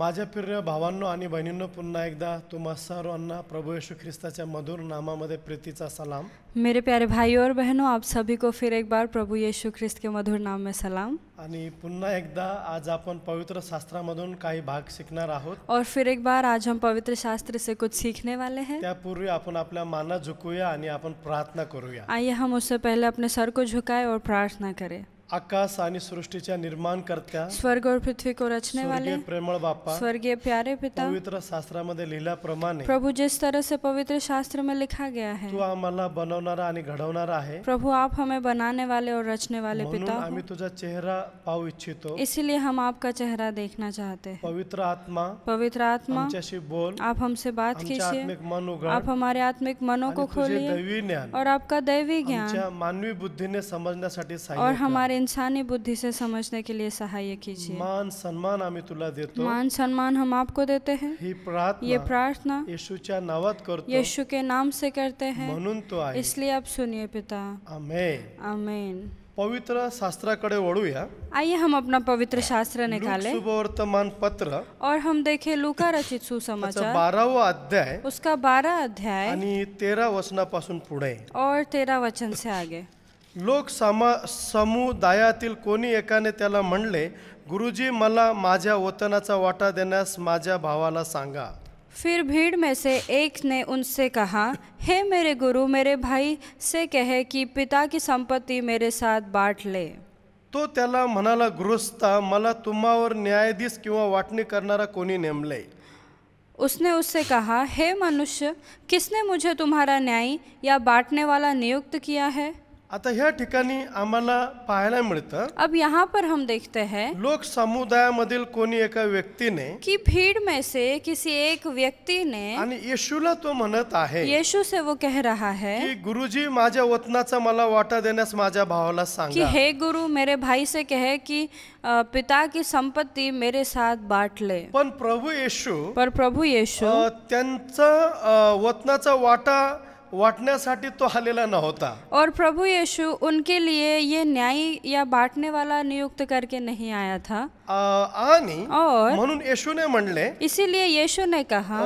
माझ्या प्रिय भावांनो आणि बहिणींनो, पुन्हा एकदा तुम्हा सर्वांना प्रभू येशू ख्रिस्ताच्या मधुर नामामध्ये प्रीतीचा सलाम। मेरे प्यारे भाइयों और बहनों, आप सभी को फिर एक बार प्रभु यीशु ख्रिस्त के मधुर नाम में सलाम। आणि पुन्हा एकदा आज आपण पवित्र शास्त्रामधून काही भाग शिकणार आहोत। और फिर एक बार आज हम पवित्र शास्त्र से कुछ सीखने वाले हैं। त्यापूर्वी आपण आपल्या माना झुकूया आणि आपण प्रार्थना करूया। आइए हम उससे पहले अपने सर को झुकाएं और प्रार्थना करें। आकाश आणि सृष्टीच्या निर्माणकर्त्या, स्वर्ग और पृथ्वी को रचने वाले, स्वर्गीय प्रेमळ बाप्पा, स्वर्गीय प्यारे पिता, पवित्र शास्त्रामध्ये लिहिल्याप्रमाणे प्रभु जिस तरह से पवित्र शास्त्र में लिखा गया है, तू आम्हाला बनवणारा आणि घडवणारा आहे। प्रभु आप हमें बनाने वाले और रचने वाले म्हणून पिता हो। आम्ही तुझा चेहरा पाहू इच्छितो। इसीलिए हम आपका चेहरा देखना चाहते हैं। पवित्र आत्मा पवित्र आत्मा, आमच्याशी बोल, आप हमसे बात आमच्या कीजिए, आत्मिक मन उघड, आप हमारे आत्मिक मनों को आणि तुझे खोलिए दैवी ज्ञान और आपका दैवी ज्ञान आमच्या मानवी बुद्धीने समजण्यासाठी और सहाय्य कर। हमारे इंसानी बुद्धि से समझने के लिए सहाय्य कीजिए। मान सन्मान आम्ही तुला देतो। मान सम्मान हम आपको देते हैं। ही ये प्रार्थना प्रार्थना येशूच्या नावात करतो, यीशु के नाम से करते हैं, म्हणून तो आहे। इसलिए आप सुनिए पिता। आमेन। आमीन। पवित्र शास्त्राकडे वळूया। आइए हम अपना पवित्र शास्त्र लूक निकालें शुभवर्तमान पत्र और हम देखें लूका रचित त्याचा सुसमाचार 12वा अध्याय उसका 12 अध्याय आणि 13 वचनापासून पुढे। और 13 वचन से आगे। लोक समुदायातील कोणी एकाने त्याला म्हणले, गुरुजी मला माझ्या वतनाचा वाटा देण्यास माझ्या भावाला सांगा। फिर भीड़ में से एक ने उनसे कहा, हे मेरे गुरु, मेरे भाई से कहे कि पिता की संपत्ति मेरे साथ बांट ले। तो त्याला म्हणाला, गृहस्था, मला तुम्हावर न्यायाधीश किंवा वाटणी करणारा कोणी नेमले? उसने उससे कहा, हे मनुष्य, किसने मुझे तुम्हारा न्यायी या बांटने वाला नियुक्त किया है? आता ह्या ठिकाणी आम्हाला पाहायला मिळतं, अब यहाँ पर हम देखते हैं लोक समुदायामधील कोणी एका व्यक्तीने कि भीड़ में से किसी एक व्यक्ति ने आणि येशूला तो म्हणत आहे यीशु से वो कह रहा है की गुरुजी माझ्या वतनाचा मला वाटा देण्यास माझ्या भावाला कि सांगा। हे गुरु, मेरे भाई से कहे कि पिता की संपत्ति मेरे साथ बांट ले। पण प्रभू येशू पर प्रभु यीशु त्यांचा वतनाचा वाटा वाटण्यासाठी तो आलेला नव्हता। और प्रभु यीशु उनके लिए ये न्यायी या बांटने वाला नियुक्त करके नहीं आया था। आणि और म्हणून येशूने म्हणले, इसीलिए यीशु ने कहा,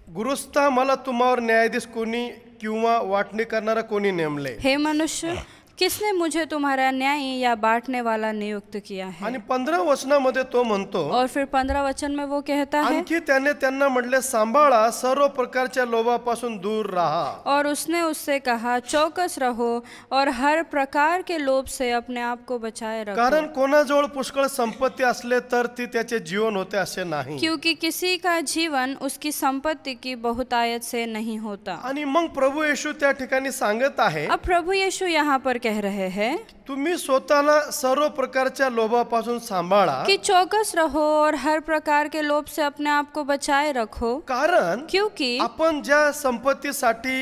गुरुस्था, मला तुम्हावर न्यायाधीश कोणी किंवा वाटणी करणारा कोणी नेमले? हे मनुष्य, किसने मुझे तुम्हारा न्यायी या बांटने वाला नियुक्त किया है? आणि 15 वचनामध्ये तो म्हणतो, और फिर 15 वचन में वो कहता है, आणखी त्याने त्यांना म्हटले, सांभाळा, सर्व प्रकारच्या लोभापासून दूर राहा। और उसने उससे कहा, चौकस रहो और हर प्रकार के लोभ से अपने आप को बचाए रखो, कारण कोणाजवळ पुष्कळ संपत्ती असले तर ती त्याचे जीवन होते असे नाही। क्योंकि किसी का जीवन उसकी संपत्ति की बहुतायत से नहीं होता। आणि मग प्रभू येशू त्या ठिकाणी सांगत आहे, अब प्रभु यीशु यहाँ पर कह रहे हैं तुम्ही स्वतःला सर्व प्रकारच्या लोभापासून सांभाळा, कि चौकस रहो और हर प्रकार के लोभ से अपने आप को बचाए रखो, कारण क्योंकि आपण ज्या संपत्तीसाठी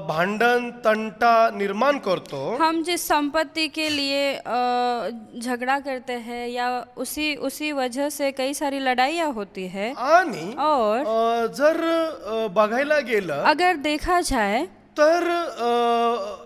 भांडण तंटा निर्माण करतो, हम जिस संपत्ति के लिए झगड़ा करते हैं या उसी वजह से कई सारी लड़ाइयाँ होती है, आणि और जर बघायला गेलं अगर देखा जाए तर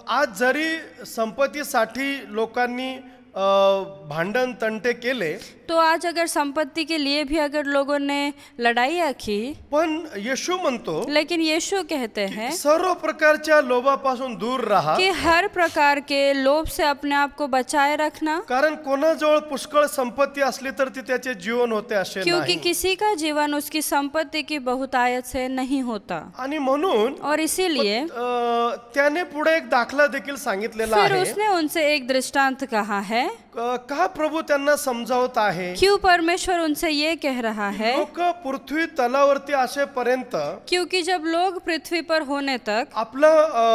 आज जरी संपत्तीसाठी लोकांनी भांडण तंटे केले, तो आज अगर संपत्ति के लिए भी अगर लोगों ने लड़ाइयाँ की, पण येशू म्हणतो, लेकिन यीशु कहते हैं सर्व प्रकारच्या लोभापासून दूर राहा, कि हर प्रकार के लोभ से अपने आप को बचाए रखना, कारण कोणाजवळ पुष्कळ संपत्ती असली तर ती त्याचे जीवन होते असे क्योंकि नाही। किसी का जीवन उसकी संपत्ति की बहुतायत से नहीं होता। आणि म्हणून और इसीलिए त्याने पुढे एक दाखला देखील सांगितलेला फिर आहे। उसने उनसे एक दृष्टांत कहा है। का प्रभू त्यांना समजावत आहे, क्यों परमेश्वर उनसे ये कह रहा है, लोक पृथ्वी तलावरती असेपर्यंत, क्योंकि जब लोग पृथ्वी पर होने तक आपला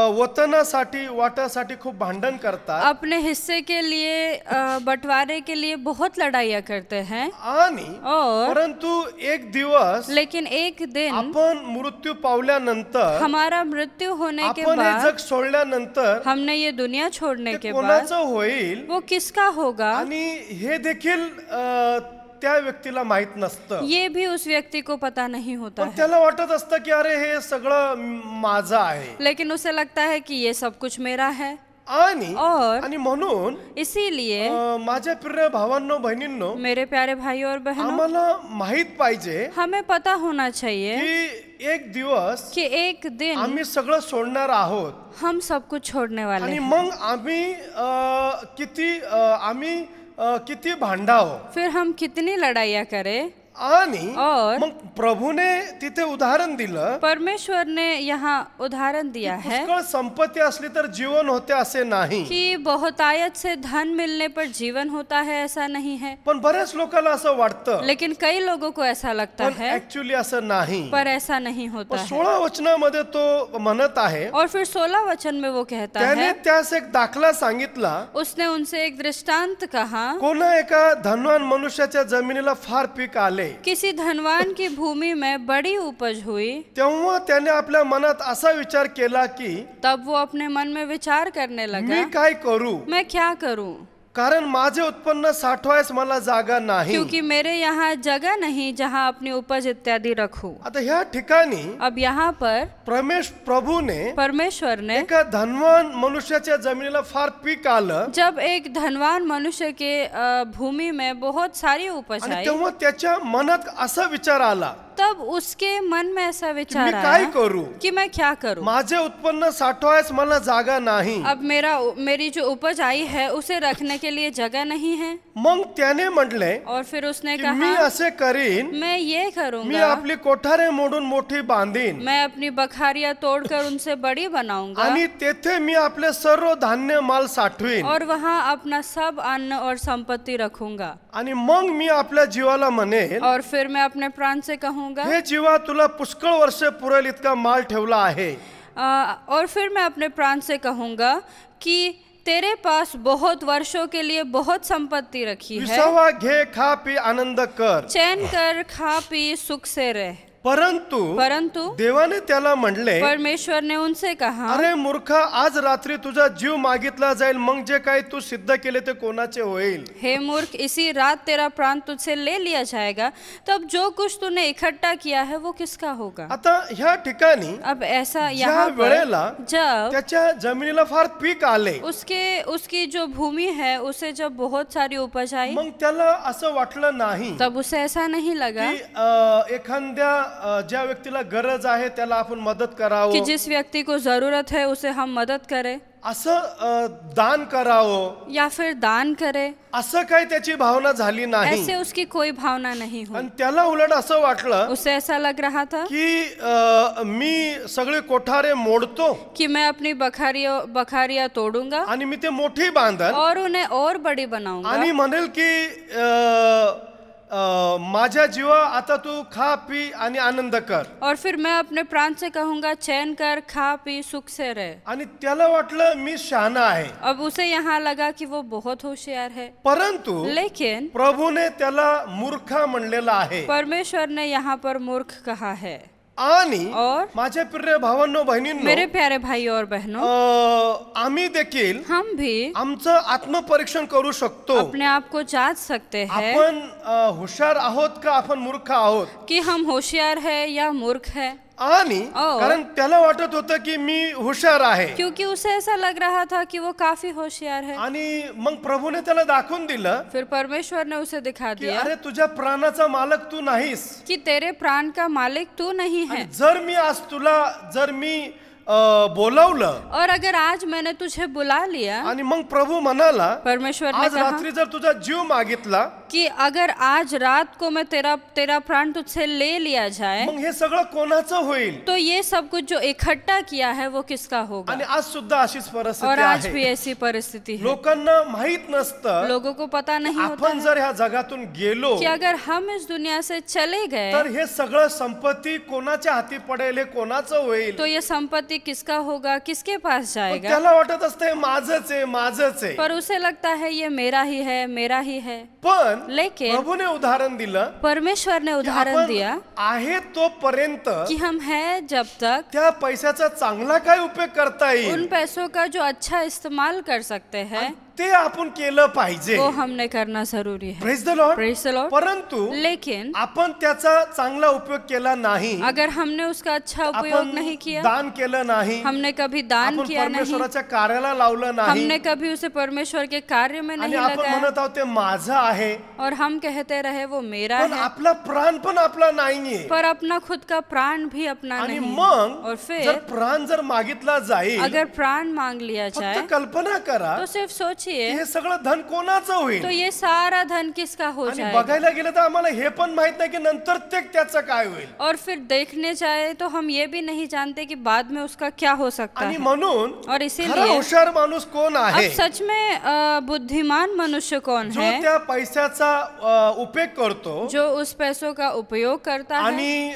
वतनासाठी वाटासाठी खूप भांडण करतात, अपने हिस्से के लिए बंटवारे के लिए बहुत लड़ाइयाँ करते हैं, आणि और परंतु एक दिवस लेकिन एक दिन आपण मृत्यू पावल्यानंतर, हमारा मृत्यू होने के आपण हे बाद, जग सोडल्यानंतर हमने ये दुनिया छोड़ने के बाद, कोणाचं होईल वो किसका होगा, आणि हे देखील त्या व्यक्तीला माहित नसतं। ये भी उस व्यक्ति को पता नहीं होता पण है, त्याला वाटत असतं की अरे हे सगळं माझं आहे। लेकिन उसे लगता है कि ये सब कुछ मेरा है। आणि और आणि म्हणून इसीलिए माझ्या प्रिय भावांनो बहिणींनो, मेरे प्यारे भाइयों और बहनों, आम्हाला माहित पाहिजे हमें पता होना चाहिए की एक दिवस कि एक दिन आम्ही सगळं सोडणार आहोत हम सब कुछ छोड़ने वाले आणि हैं। मग आम्ही किती भांडाव फिर हम कितनी लड़ाइयाँ करें। आणि और मग प्रभूने तिथे उदाहरण दिलं, परमेश्वर ने यहाँ उदाहरण दिया है पुष्कळ संपत्ती असली तर जीवन होते असे नाही, कि बहुतायत से धन मिलने पर जीवन होता है, ऐसा नहीं है। पण बऱ्याच लोकांना असं वाटतं, लेकिन कई लोगों को ऐसा लगता पण है, ऍक्च्युली असं नाही। पर ऐसा नहीं होता है। 16 वचनामध्ये तो म्हणत आहे, और फिर 16 वचन में वो कहता त्याने है, त्यास एक दाखला सांगितला, उसने उनसे एक दृष्टांत कहा, कोणा एका धनवान मनुष्याच्या जमिनीला फार पीक आले, किसी धनवान की भूमि में बड़ी उपज हुई। तेव्हा त्याने आपल्या मनात असा विचार केला की तब वो अपने मन में विचार करने मी लगा, काय करू, मैं क्या करूं, कारण माझे उत्पन्न साठवायस मला जागा नाही। क्योंकि मेरे यहाँ जगह नहीं जहाँ अपनी उपज इत्यादि रखूं। आता ह्या ठिकाणी अब यहाँ पर प्रभूने परमेश्वर ने एका धनवान मनुष्याच्या जमिनीला फार पीक आलं जब एक धनवान मनुष्य के भूमि में बहुत सारी उपज आणि आई, तेव्हा त्याच्या मनात असा विचार आला, तब उसके मन में ऐसा मी विचार काय आया करू, कि मैं क्या करूं। माझे उत्पन्न साठवायस मला जागा नाही। अब मेरी जो उपज आई है उसे रखने के लिए जगह नहीं है। मग त्याने म्हटले और फिर उसने की मी कहा, असे करीन, मैं ये मी करूंगा, आपली कोठारे मोडून मोठी बांधीन मैं अपनी बखारियां तोड़कर उनसे बड़ी बनाऊंगा आणि तेथे मी आपले सर्व धान्य माल साठवीन और वहां अपना सब अन्न और संपत्ति रखूंगा। आणि मग मी आपल्या जीवाला म्हणेन, और फिर मैं अपने प्राण से कहूंगा, हे जीवा, तुला पुष्कळ वर्ष पुरेल इतका माल ठेवला आहे। और फिर मैं अपने प्राण से कहूंगा कि तेरे पास बहुत वर्षों के लिए बहुत संपत्ति रखी है, विसावा घे, खा पी, आनंद कर। चैन कर, खा पी, सुख से रह। परंतु देवाने त्याला म्हणले, परमेश्वर ने उनसे कहा, अरे मूर्खा, आज रात्री तुझा जीव मागितला जाईल, मग जे काही तू सिद्ध केले ते कोणाचे होईल। हे मूर्ख, इसी रात तेरा प्राण तुझसे ले लिया जाएगा, तब जो कुछ तूने इकट्ठा किया है वो किसका होगा। आता ह्या ठिकाणी अब ऐसा ज्या यहाँ वेळेला पर जब त्याच्या जमिनीला फार पीक आले, उसकी जो भूमि है उसे जब बहुत सारी उपज आई, मग त्याला असं वाटलं नाही तब उसे ऐसा नहीं लगा की एखाद्या ज्या व्यक्तीला गरज आहे त्याला आपण मदत करावं, कि जिस व्यक्ति को जरूरत है उसे हम मदद करें, असं दान करावं, या फिर दान करें। असं काही त्याची भावना झाली नाही। ऐसे उसकी कोई भावना नहीं हुई। आणि त्याला उलट असं वाटलं उसे ऐसा लग रहा था की मी सगळे कोठारे मोडतो कि मैं अपनी बखारियां तोड़ूंगा आणि मी ते मोठी बांधन और उन्हें और बड़ी बनाऊंगा, आणि म्हणेल की माझ्या जीवा, आता तू खा पी आणि आनंद कर। और फिर मैं अपने प्राण से कहूंगा, चैन कर, खा पी, सुख से रह। आणि त्याला वाटलं मी शहाणा आहे। अब उसे यहाँ लगा कि वो बहुत होशियार है, परंतु लेकिन प्रभूने त्याला मूर्खा म्हणलेला आहे। परमेश्वर ने यहाँ पर मूर्ख कहा है। आणि और माझ्या प्रिय भावांनो बहिणींनो, मेरे प्यारे भाइयों और बहनों, आम्ही देखील हम भी आमचं आत्मपरीक्षण करू शकतो। अपने आप को जांच सकते हैं आपण हुशार आहोत का आपण मूर्ख आहोत, कि हम होशियार है या मूर्ख है। आणि कारण त्याला वाटत होतं की मी हुशार आहे, क्योंकि उसे ऐसा लग रहा था कि वो काफी होशियार है। आणि मग प्रभूने त्याला दाखवून दिलं फिर परमेश्वर ने उसे दिखा की दिया अरे तुझ्या प्राणाचा मालक तू नाहीस, कि तेरे प्राण का मालिक तू नहीं है। जर मी आज तुला बोलावलं और अगर आज मैंने तुझे बुला लिया, आणि मग प्रभू म्हणाला, परमेश्वर ने आज कहा रात्री जर तुझा जीव मागितला, कि अगर आज रात को मैं तेरा प्राण तुझसे ले लिया जाए, मग हे सगळं कोणाचं होईल। तो ये सब कुछ जो इकट्ठा किया है वो किसका होगा। आणि आज सुद्धा अशीच और परिस्थिती आज भी आहे। ऐसी परिस्थिति है, लोकांना माहित नसतं, लोगों को पता नहीं होता आपण है जर ह्या जगातून गेलो कि अगर हम इस दुनिया से चले गए तर हे सगळं संपत्ती कोणाच्या हाती पडेल, हे कोणाचं होईल। तो ये संपत्ति किसका होगा, किसके पास जाएगा। त्याला वाटत असते माझंच आहे, माझंच आहे, पर उसे लगता है ये मेरा ही है, मेरा ही है। पण लेकिन प्रभूने उदाहरण दिलं, परमेश्वर ने उदाहरण दिया आहे तोपर्यंत कि हम हैं जब तक त्या पैशाचा चांगला काय उपयोग करता येईल, उन पैसों का जो अच्छा इस्तेमाल कर सकते हैं, ते आपण केलं पाहिजे. वो हमने करना जरूरी है. Praise the Lord. Praise the Lord. परंतु लेकिन आपण त्याचा चांगला उपयोग केला नाही, अगर हमने उसका अच्छा उपयोग नहीं किया, दान केलं नाही, हमने कभी दान आपण किया नहीं, परमेश्वराच्या कार्याला लावलं नाही, हमने कभी उसे परमेश्वर के कार्य में आणि नहीं आपण लगाया, म्हणत आहोत ते माझं आहे, और हम कहते रहे वो मेरा पण है, आपला प्राण पण आपला नाहीये. पर अपना खुद का प्राण भी अपना आणि नहीं. मग और जर फिर प्राण जर मागितला जाईल, अगर प्राण मांग लिया जाए फक्त कल्पना करा तो सिर्फ सोचिए हे सगळं धन कोणाचं होईल. तो ये सारा धन किसका हो आणि जाएगा. बघायला गेलं तर आम्हाला हे पण माहित नाही की नंतर ते त्याचं काय होईल. और फिर देखने जाए तो हम ये भी नहीं जानते कि बाद में उसका क्या हो सकता आणि है. म्हणून और खरा इसीलिए हुशार माणूस कोण अब आहे, सच में बुद्धिमान मनुष्य कौन जो है, त्या पैशाचा उपयोग करतो जो उस पैसों का उपयोग करता है, आणि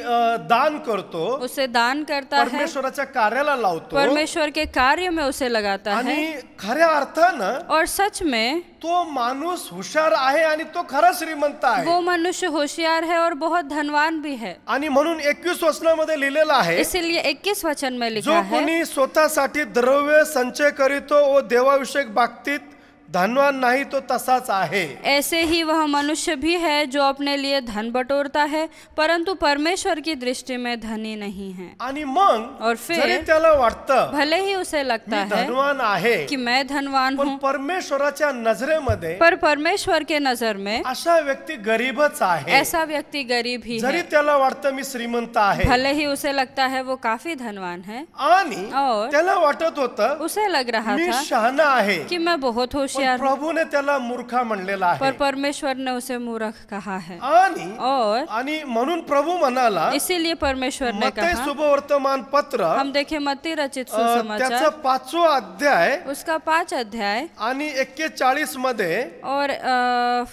दान करतो, उसे दान करता है, परमेश्वराच्या कार्याला लावतो, परमेश्वर के कार्य में उसे लगाता है. आणि खऱ्या अर्थानं और सच में तो माणूस हुशार आहे आणि तो खरा श्रीमंत आहे. वो मनुष्य होशियार है और बहुत धनवान भी है. आणि म्हणून 21 वचनामध्ये लिहिलेलं आहे, इसीलिए 21 वचन में जो लिखा है, कोणी स्वतःसाठी द्रव्य संचय करीतो व देवाविषयक बाबतीत धनवान नाही तो तसाच आहे. ऐसे ही वह मनुष्य भी है जो अपने लिए धन बटोरता है परंतु परमेश्वर की दृष्टि में धनी नहीं है. आणि मग और फिर जरी त्याला वाटतं भले ही उसे लगता मी है धनवान आहे, कि मैं धनवान पण हूँ, परमेश्वराच्या नजरेमध्ये पर परमेश्वर के नजर में अशा व्यक्ती गरीबच आहे. ऐसा व्यक्ति गरीब ही जरी है. त्याला वाटतं मी श्रीमंत आहे, भले ही उसे लगता है वो काफी धनवान है, आणि और त्याला वाटत होतं उसे लग रहा मी था शहाणा आहे, कि मैं बहुत पण होशियार हूँ, प्रभूने त्याला मूर्खा म्हणलेला पर आहे. परमेश्वर ने उसे मूर्ख कहा है. आणि और म्हणून प्रभू म्हणाला, इसीलिए परमेश्वर ने मत्ती कहा, शुभवर्तमान पत्र हम देखें मत्ती रचित त्याचा सुसमाचार 5वा अध्याय उसका 5 अध्याय आणि 41 मध्ये और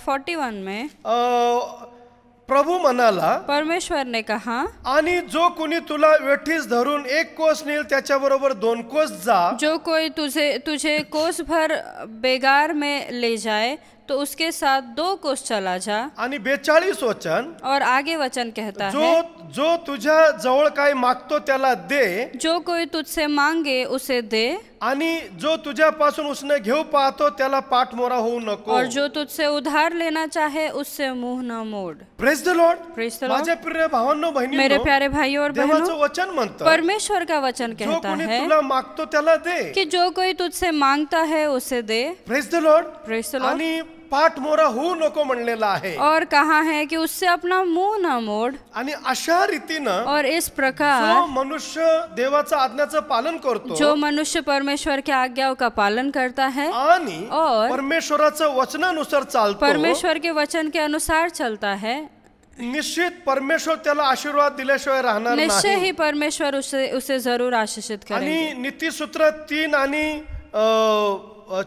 41 में प्रभू म्हणाला, परमेश्वर ने कहा, आणि जो कोणी तुला वेठीस धरून एक कोस नेईल त्याच्याबरोबर 2 कोस जा, जो कोई तुझे कोस भर बेगार में ले जाए तो उसके साथ 2 कोस चला जा. आणि 42 वचन, और आगे वचन कहता है, जो तुझ्या जवळ काय मागतो त्याला दे, जो कोई तुझसे मांगे उसे दे, आणि जो तुझ्यापासून उसने घेऊ पाहतो त्याला पाठमोरा होऊ नको. और जो तुझसे उधार लेना चाहे उससे मुंह न मोड़. Praise the Lord. Praise the Lord. माझ्या प्रिय भावांनो मेरे बहिणींनो, प्यारे भाइयों और देवाचं बहनों, वचन म्हणतं, परमेश्वर का वचन जो कहता कोणी है तुला मागतो त्याला दे. कि जो कोई तुझसे मांगता है उसे दे. Praise the Lord. Praise the Lord. आणि पाठमोरा होऊ नको म्हणलेला आहे. और कहा है कि उससे अपना मुंह न मोड़. आणि अशा रीतीनं और इस जो प्रकार मनुष्य देवाच्या आज्ञाचं पालन करतो, जो मनुष्य परमेश्वर की आज्ञाओं का पालन करता है आणि और परमेश्वराचं वचनानुसार चालतो, परमेश्वर के वचन के अनुसार चलता है, निश्चित परमेश्वर त्याला आशीर्वाद दिल्याशिवाय राहणार निश्चय नाही. ही परमेश्वर उसे जरूर आशीषित करेंगे. आणि नीतिसूत्र 3 आणि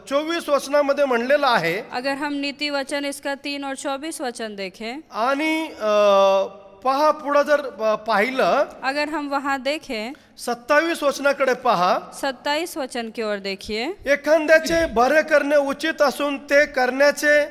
24 वचनामध्ये म्हणलेलं आहे, अगर हम नीति वचन इसका 3 और 24 वचन देखें, आणि पहा पुढे जर पाहिलं, अगर हम वहाँ देखें 27 वचनाकडे पहा, 27 वचन की ओर देखिए, एखाद्याचे बरे करणे उचित असून ते करण्याचे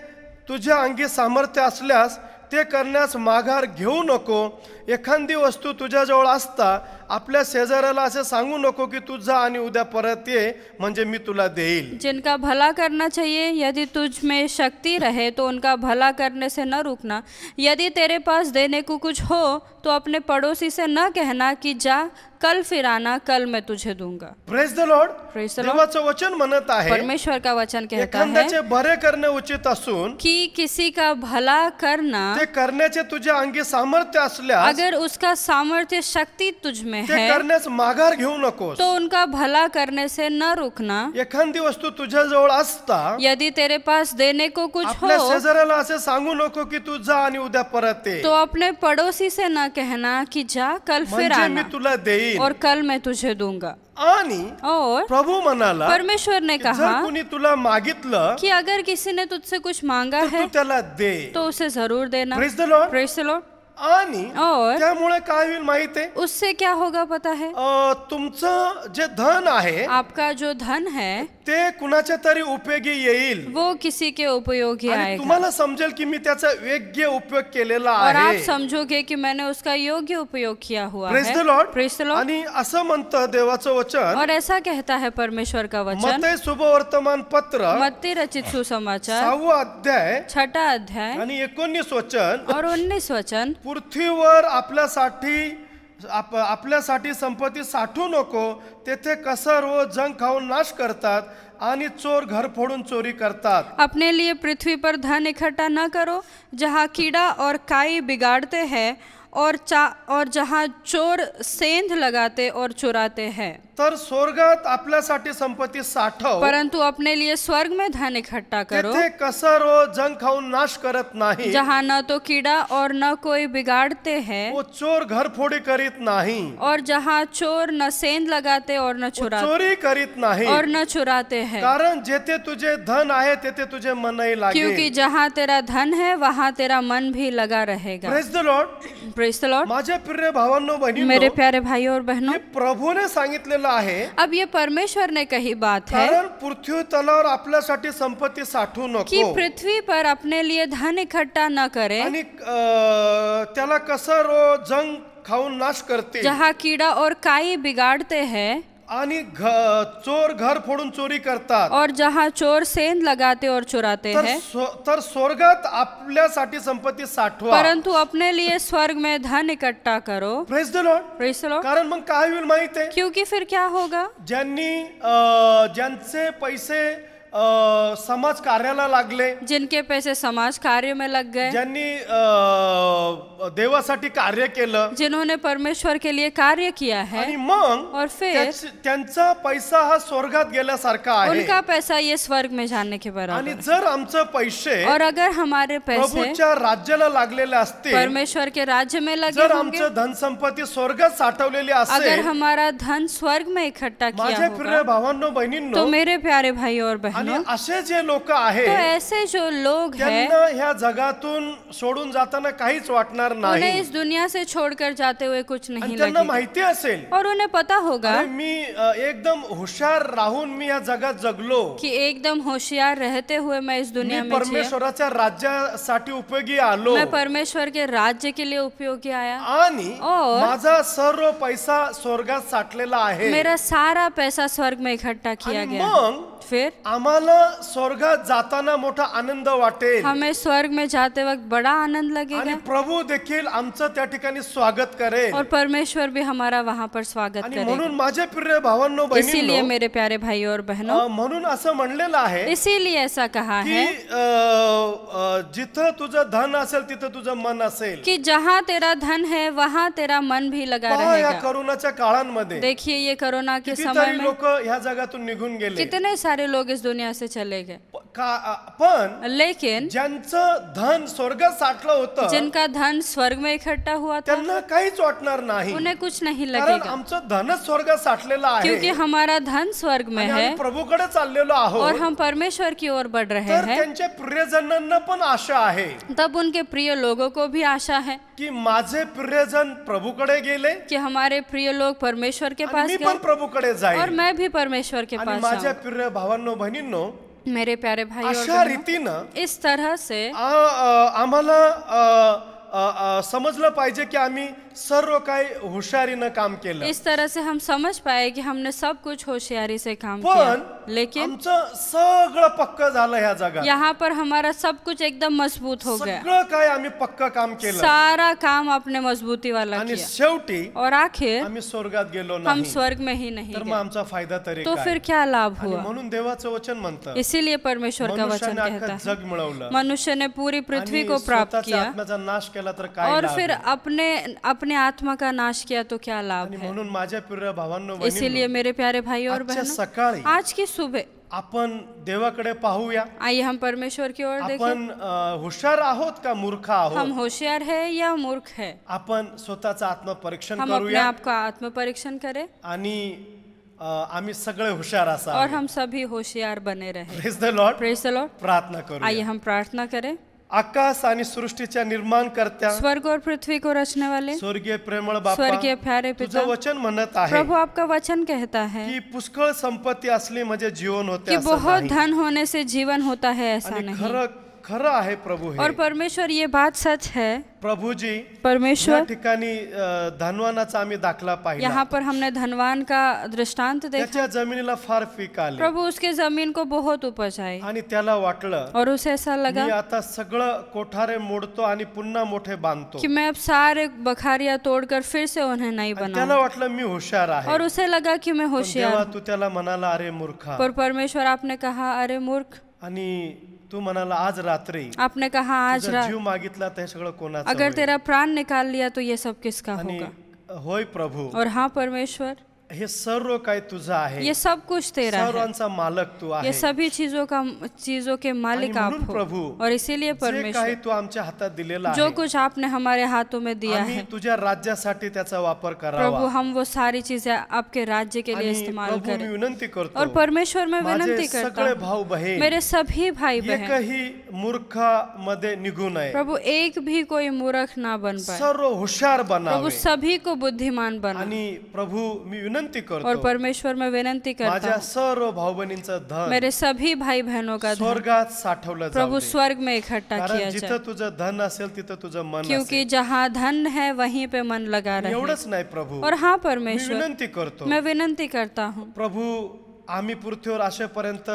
तुझ्या अंगी सामर्थ्य असल्यास ते करण्यास माघार घेऊ नको. एखादी वस्तू तुझ्याजवळ असता आपल्या शेजाऱ्याला असे सांगू नको की तू जा आणि उद्या परत ये म्हणजे मी तुला देईल. जिनका भला करना चाहिए, यदि तुझ में शक्ति रहे तो उनका भला करने से न रुकना. यदि तेरे पास देने को कुछ हो तो अपने पड़ोसी से न कहना कि जा कल फिर आना, कल मैं तुझे दूंगा. Praise the Lord. Praise the Lord. देवाचं वचन म्हणत आहे, परमेश्वर का वचन कहता है एखाद्याचे बरे करणे उचित असून कि किसी का भला करना, ते करण्याचे तुझ्या अंगी सामर्थ्य असल्यास अगर उसका सामर्थ्य शक्ति तुझ में ते है करण्यास माघार घेऊ नकोस. तो उनका भला करने से न रुकना. एखादी वस्तू तुझ्याजवळ असता यदि तेरे पास देने को कुछ आपल्या हो शेजाऱ्याला असे सांगू नको की तू जा आणि उद्या परत ये तो अपने पड़ोसी से न कहना कि जा कल फिर म्हणजे मी आना तुला देईन. और कल मैं तुझे दूंगा. आणि और प्रभु म्हणाला, परमेश्वर ने जर कहा कोणी तुला मागितलं कि अगर किसी ने तुझसे कुछ मांगा तर तू है त्याला दे. तो उसे जरूर देना. Praise the Lord. Praise the Lord. आणि और त्यामुळे काय होईल माहिती आहे, उससे क्या होगा पता है, तुमचं जे धन आहे आपका जो धन है ते कुणाच्या तरी उपयोगी येईल वो किसी के उपयोगी आणि आएगा तुम्हाला समजेल की मी त्याचा योग्य उपयोग केलेला और आप आहे. समझोगे कि मैंने उसका योग्य उपयोग किया हुआ प्रेज द है. लॉर्ड. Praise the Lord. आणि असं म्हणतं देवाचं वचन और ऐसा कहता है परमेश्वर का वचन मत्ती शुभवर्तमान पत्र मत्ती रचित सुसमाचार 6वा अध्याय 6 अध्याय आणि 19 वचन. और 19 वचन. पृथ्वीवर आपल्यासाठी संपत्ती साठवू नको, तेथे कसर व जंग खाऊन नाश करतात आणि चोर घर फोडून चोरी करतात. अपने लिए पृथ्वी पर धन इकट्ठा न करो, जहाँ कीड़ा और काई बिगाड़ते हैं और जहाँ चोर सेंध लगाते और चुराते हैं. तर स्वर्गात आपल्यासाठी संपत्ती साठव, परंतु अपने लिए स्वर्ग में धन इकट्ठा करो, तेथे कसर व जंग खाऊन नाश करत नाही, जहाँ न तो कीड़ा और न कोई बिगाड़ते हैं, व चोर घरफोडी करीत नाही, और जहाँ चोर न सेंध लगाते और न चोरी करीत नाही. और न चुराते हैं. कारण जेथे तुझे धन आहे तेथे तुझे मनही क्योंकि लागेल. जहाँ तेरा धन है वहाँ तेरा मन भी लगा रहेगा. Praise the Lord. Praise the Lord. माझे प्रिय भावांनो मेरे बहिणींनो, प्यारे भाइयों और बहनों, हे प्रभूने सांगितलेलं आहे. अब ये परमेश्वर ने कही बात है कारण पृथ्वी तलावर आपल्यासाठी संपत्ती साठवू कि नको पृथ्वी पर अपने लिए धन इकट्ठा न करे, आणि त्याला कसर व जंग खाऊन नाश करते जहाँ कीड़ा और काई बिगाड़ते हैं, आणि चोर घर फोडून चोरी करतात. और जहाँ चोर सेंध लगाते और चुराते हैं. तर स्वर्गात आपल्यासाठी संपत्ती साठवा. परंतु अपने लिए स्वर्ग में धन इकट्ठा करो. Praise the Lord. Praise the Lord. कारण मग काय होईल माहित आहे, क्योंकि फिर क्या होगा, ज्यांचे पैसे समाज कार्याला लागले, जिनके पैसे समाज कार्य में लग गए, ज्यांनी देवासाठी कार्य केलं, जिन्होंने परमेश्वर के लिए कार्य किया है, आणि मग और फिर त्यांचा पैसा हा स्वर्गात गेल्यासारखा आहे. उनका पैसा ये स्वर्ग में जाने के आणि बराबर. जर आमचे पैसे और अगर हमारे पैसे प्रभूच्या राज्याला लागलेले असतील, परमेश्वर के राज्य में लगे जर होंगे, आमचं धन संपत्ती स्वर्गात साठवलेली अगर असेल, हमारा धन स्वर्ग में इकट्ठा किया माझे प्रिय होगा, भावांनो तो बहिणींनो, मेरे प्यारे भाइयों और आणि बहनों, असे जे लोक तो आहेत ऐसे जो लोग हैं, त्यांना ह्या जगातून सोडून जाताना काहीच वाटणार उन्हें नाही. इस दुनिया से छोड़कर जाते हुए कुछ आणि नहीं त्यांना लगेगा, माहिती असेल, और उन्हें पता होगा अरे मी एकदम हुशार राहून मी या जगात जगलो, कि एकदम होशियार रहते हुए मैं इस मी दुनिया में जिया, परमेश्वराच्या राज्यासाठी उपयोगी आलो, मैं परमेश्वर के राज्य के लिए उपयोगी आया, आणि और माझा सर्व पैसा स्वर्गात साठलेला आहे. मेरा सारा पैसा स्वर्ग में इकट्ठा किया आणि गया. मग फिर आम्हाला स्वर्गात जाताना मोठा आनंद वाटेल, हमें स्वर्ग में जाते वक्त बड़ा आनंद आणि लगेगा, प्रभू देखील आमचं त्या ठिकाणी स्वागत करेल. और परमेश्वर भी हमारा वहाँ पर स्वागत आणि करेगा. म्हणून माझे प्रिय भावांनो इसीलिए बहिणींनो, मेरे प्यारे भाइयों और बहनों, म्हणून असं म्हणलेलं आहे इसीलिए ऐसा कहा की है जिथं तुझं धन असेल तिथं तुझं मन असेल. कि जहाँ तेरा धन है वहाँ तेरा मन भी लगा पहा या रहेगा. करोनाच्या काळांमध्ये देखिए ये कोरोना के समय कितीतरी में लोक ह्या जगातून निघून गेले, कितने सारे लोग इस दुनिया से चले गए, पण लेकिन ज्यांचं धन स्वर्गात साठलं होतं जिनका धन स्वर्ग में इकट्ठा हुआ था, त्यांना काहीच वाटणार नाही, उन्हें कुछ नहीं कारण लगेगा, आमचं धनच स्वर्गात साठलेलं आहे. क्योंकि हमारा धन स्वर्ग में आणि है आम्ही प्रभूकडे चाललेलो और आहोत. हम परमेश्वर की ओर बढ़ रहे तर हैं. त्यांच्या प्रियजनांना पण आशा आहे तब उनके प्रिय लोगों को भी आशा है की माझे प्रियजन प्रभूकडे गेले कि हमारे प्रिय लोग परमेश्वर के आणि पास मी गए, पण प्रभूकडे और जाईल. मैं भी परमेश्वर के आणि पास माझ्या जाऊं. प्रिय भावांनो बहिणींनो, मेरे प्यारे भाई और अशा बहनों, रीतीनं इस तरह से आम्हाला समजलं पाहिजे की आम्ही सर्व काही हुशारीनं काम केलं, इस तरह से हम समझ पाए कि हमने सब कुछ होशियारी से काम पण किया, लेकिन आमचं सगळं पक्क झालं ह्या जगात. यहाँ पर हमारा सब कुछ एकदम मजबूत हो गया, सगळं काय आम्ही पक्क काम केलं सारा काम आपने मजबूती वाला आणि किया, शेवटी और आखिर आम्ही स्वर्गात गेलो हम नाही. स्वर्ग में ही नहीं तर मग गए. आमचा फायदा तरी तो काय? फिर क्या लाभ आणि हुआ? म्हणून देवाचं वचन म्हणतं, इसीलिए परमेश्वर का वचन मनुष्याने कहता अख्खं है, जग मिळवलं मनुष्य ने पूरी पृथ्वी आणि को प्राप्त स्वतःच्या किया, आत्म्याचा नाश केला तर काय और लाभ? फिर अपने आत्मा का नाश किया तो क्या लाभ आणि है? म्हणून माझ्या प्रिय भावांनो इसीलिए बहिणींनो, मेरे प्यारे भाई और आजच्या बहनों, सकाळी आज की सुबह आपण देवाकडे पाहूया. आइए हम परमेश्वर की ओर देखें. आपण हुशार आहोत का मूर्ख आहोत? हम होशियार है या मूर्ख है? आपण स्वतःचं आत्मपरीक्षण हम अपने करूया आप का आत्म परीक्षण करें आणि आम्ही सगळे हुशार और असावे. हम सभी होशियार बने रहे. Praise the Lord. Praise the Lord. प्रार्थना आइए करूया. हम प्रार्थना करें. आकाश आणि सृष्टीच्या निर्माण करत्या स्वर्ग और पृथ्वी को रचने वाले स्वर्गीय प्रेमळ बापा, स्वर्गीय प्यारे पिता, तुझं वचन म्हणत आहे प्रभु आपका वचन कहता है की पुष्कळ संपत्ती असली म्हणजे जीवन होते कि असं बहुत नाही. धन होने से जीवन होता है, ऐसा आणि नहीं. खरं खरं आहे प्रभू हे. और परमेश्वर ये बात सच है. प्रभुजी या परमेश्वर ठिकाणी धनवानाचा आम्ही दाखला पाहिला. यहाँ पर हमने धनवान का दृष्टांत देखा. त्याच्या जमिनीला फार पीक आले प्रभु उसके जमीन को बहुत उपज आई आणि त्याला वाटलं और उसे ऐसा लगा मी आता सगळं कोठारे मोडतो आणि पुन्हा मोठे बांधतो. कि मैं अब सारे बखारिया तोड़कर फिर से उन्हें नहीं आणि बनाऊं. त्याला वाटलं मी हुशार आहे. और उसे लगा कि मैं पण होशियार तेव्हा हूं. तू त्याला म्हणाला अरे मूर्खा, पर परमेश्वर आपने कहा अरे मूर्ख. आणि तू म्हणाला आज रात्री आपने कहा आज तुझा रात जीव मागितला तर हे सगळं कोणाचं अगर होईल? तेरा प्राण निकाल लिया तो ये सब किसका आणि होगा. होय प्रभू, और हाँ परमेश्वर, हे सर्व काय तुझं आहे. ये सब कुछ तेरा है. सर्वांचा मालक तू आहे. ये सभी चीजों के मालिक आणि आप म्हणून हो. प्रभू, और इसीलिए जे काही परमेश्वर तू आमच्या हातात दिलेला जो आहे कुछ आपने हमारे हाथों में दिया आम्ही है, तुझ्या राज्यासाठी त्याचा वापर प्रभु करावा. हम वो सारी चीजें आपके राज्य के लिए आणि इस्तेमाल प्रभू मी करें. विनंती और करतो परमेश्वर मैं माझे विनंती करता सगळे हूँ, भाऊ बहीण मेरे सभी भाई बहन, एकही मूर्खामध्ये निघू नये. प्रभु एक भी कोई मूर्ख ना बन पाए. सर्व हुशार प्रभु बनावे. सभी को बुद्धिमान बना. आणि प्रभू मी विनंती और करतो परमेश्वर मैं विनंती करता माझ्या हूँ, सर्व भाऊ बहिणींचं धन मेरे सभी भाई बहनों का धन स्वर्गात साठवलं जाऊ प्रभु दे. स्वर्ग में इकट्ठा कारण किया जिथं जाए. तुझं धन असेल तिथं तुझं मन क्योंकि असेल. जहाँ धन है वहीं पे मन लगा रहे. एवढंच नाही प्रभू, और हाँ मी परमेश्वर, विनंती करतो मैं विनंती करता हूँ, प्रभू आम्ही पृथ्वीवर असेपर्यंत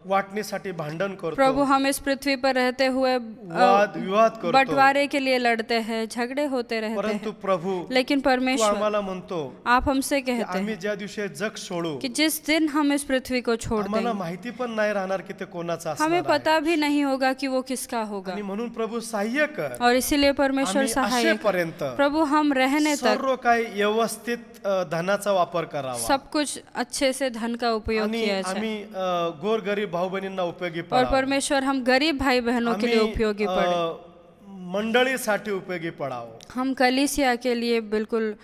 वाटणीसाठी भांडण प्रभु करतो, हम इस पृथ्वी पर रहते हुए वाद विवाद करतो, बंटवारे के लिए लड़ते हैं, झगड़े होते रहते परंतु हैं. प्रभु लेकिन तू परमेश्वर आम्हाला म्हणतो आप हमसे की कहते आम्ही हैं ज्या दिवशी जग सोडू कि जिस दिन हम इस पृथ्वी को छोड़ आम्हाला देंगे माहिती पण नाही राहणार की ते कोणाचं हमें असणार आहे. पता भी नहीं होगा कि वो किसका होगा. आणि म्हणून प्रभू सहाय्य कर. और इसीलिए परमेश्वर आम्ही सहाय कर. असेपर्यंत प्रभु हम रहने तक सर्व काही व्यवस्थित धनाचा वापर करावा सब कुछ अच्छे से धन का उपयोग आणि किया जाए. आम्ही गोरगरीब भाऊ बहिणींना उपयोगी और पडावं. परमेश्वर हम गरीब भाई बहनों के लिए आम्ही उपयोगी पड़े. मंडळीसाठी उपयोगी पडावं. हम कलीसिया के लिए बिल्कुल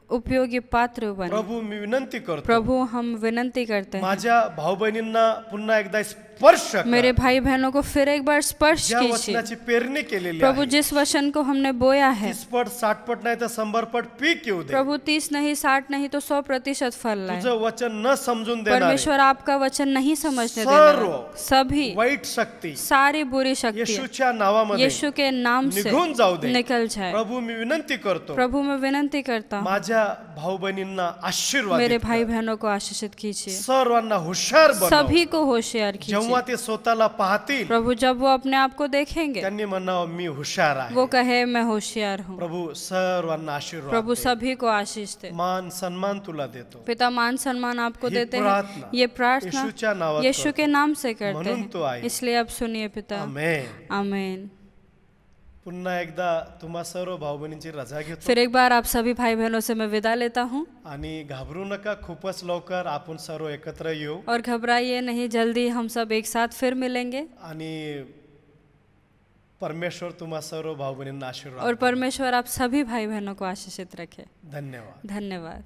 उपयोगी पात्र बने. प्रभू मी विनंती करतो प्रभु हम विनंती करते हैं, माझ्या भाऊ बहिणींना पुन्हा एकदा स्पर्श कर. मेरे भाई बहनों को फिर एक बार स्पर्श ज्या कीजिए. वचनाची पेरणी केलेली प्रभु आहे जिस वचन को हमने बोया है, 30 पट 60 पट नाही तर 100 पट पीक येऊ दे. प्रभु 30 नहीं 60 नहीं तो 100% फल लाए. तुझं वचन न समजून देणारे परमेश्वर आपका वचन नहीं समझने सर्व देना. सभी वाईट शक्ती सारी बुरी शक्तियां येशूच्या नावामध्ये यीशु के नाम से निघून जाऊ दे. निकल जाए. प्रभु मी विनंती करतो प्रभु मैं विनंती करता हूँ, माझ्या भाऊ बहिणींना आशीर्वाद मेरे दे. भाई बहनों को आशीषित कीजिए. सर्वांना हुशार बनव. सभी को होशियार कीजिए. जेव्हा ते स्वतःला पाहतील प्रभु जब वो अपने आप को देखेंगे त्यांनी म्हणावं मी हुशार आहे. वो कहे मैं होशियार हूँ. प्रभु सर्वांना आशीर्वाद प्रभु दे. सभी को आशीष दे. मान सन्मान तुला देतो. पिता मान सम्मान आपको ही देते हैं. प्रार्थना ये प्रार्थना येशूच्या नावात यीशु के नाम से करते म्हणून तो हैं. आहे. इसलिए अब सुनिए पिता. आमेन. आमीन. पुन्हा एकदा तुम्हा सर्व भाऊ बहिणींची रजा घेतो फिर एक बार आप सभी भाई बहनों से मैं विदा लेता हूँ. आणि घाबरू नका. खूपच लवकर आपण सर्व एकत्र येऊ और घबराइए नहीं, जल्दी हम सब एक साथ फिर मिलेंगे. आणि परमेश्वर तुम्हा सर्व भाऊ बहिणींना आशीर्वाद और देईल. परमेश्वर आप सभी भाई बहनों को आशीषित रखे. धन्यवाद. धन्यवाद.